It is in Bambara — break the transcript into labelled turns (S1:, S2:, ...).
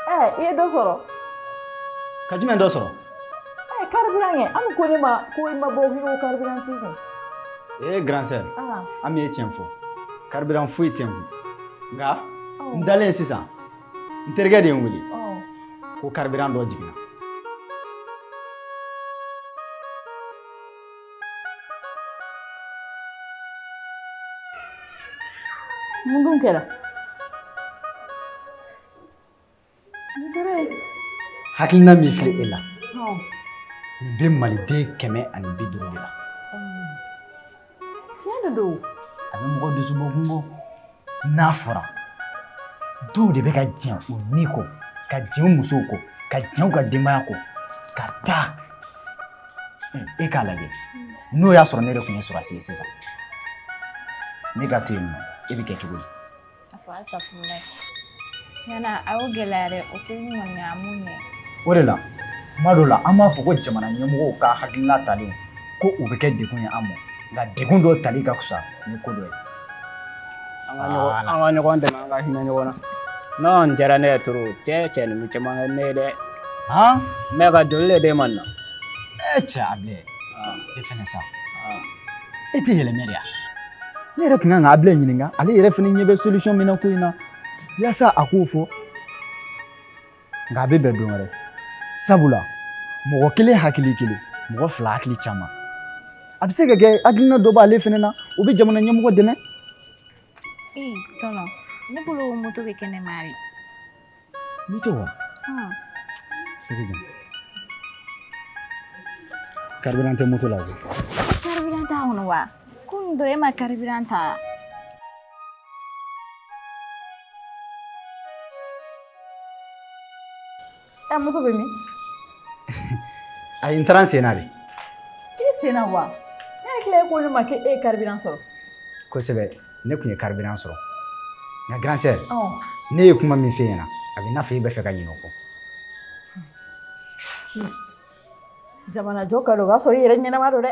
S1: I ye dɔ sɔrɔ
S2: ka jumɛn dɔ sɔrɔ
S1: carburant ye an ko ne ma ko I ma bɔ ko carburant t'i kun
S2: grand sœur an bɛ tiɲɛ fɔ carburant foyi tɛ n kun nka n dalen sisan n terikɛ de ye n wele ko carburant dɔ jiginna
S1: mun dun kɛra
S2: hakilina min filɛ e la nin bɛ maliden 150 de la
S1: tiɲɛ de don
S2: a bɛ mɔgɔ dusu bɔ kungo n'a fɔra dɔw de bɛ ka jɛn u ni kɔ ka jɛn u musow kɔ ka jɛn u ka denbaya kɔ ka taa e k'a lajɛ n'o y'a sɔrɔ ne yɛrɛ tun ye sɔrɔsi ye sisan ne ka to yen nɔ e bɛ kɛ cogo di
S3: a fɔ Asafunɛ tiɲɛna a y'o gɛlɛya dɛ o tɛ ɲɔgɔn a mun ɲɛ
S2: o de la kuma dɔw la an b'a fɔ ko jamana ɲɛmɔgɔw ka hakilina talen ko u bɛ kɛ degun ye an ma nka degun dɔw tali ka fisa ni ko dɔ ye
S4: an ka ɲɔgɔn dɛmɛ an ka hinɛ ɲɔgɔn na n'o diyara ne ye toro cɛ ninnu caman kɛ ne ye dɛ mɛ ka joli le d'e ma na
S2: cɛ Abilɛ e fɛnɛ sa e tɛ yɛlɛmɛ de ya ne yɛrɛ tun kan ka Abilɛ ɲininka ale yɛrɛ fɛnɛ ɲɛ bɛ solution min na ko in na yaasa a k'o fɔ nka a bɛ bɛn don wɛrɛ sabula mɔgɔ kelen hakili kelen mɔgɔ fila hakili caman a bɛ se ka kɛ hakilina dɔ b'ale fɛnɛ na o bɛ jamana ɲɛmɔgɔ dɛmɛ
S3: tɔnɔ ne bolo o moto bɛ kɛnɛ ma de
S2: moto wa sɛgɛ jan carburant tɛ moto la o
S3: carburant t'a kɔnɔ wa ko dɔrɔn e ma carburant ta
S1: moto bɛ min
S2: ayi n taara n sen na de
S1: I sen na wa ne hakili ko ne ma k'e ye carburant sɔrɔ
S2: kosɛbɛ ne tun ye carburant sɔrɔ nka grand sœur ne ye kuma min f'e ɲɛna a bɛ i n'a fɔ e bɛ fɛ ka ɲinɛ o kɔ
S1: jamana jɔ ka don o b'a sɔrɔ I yɛrɛ ɲɛnama don dɛ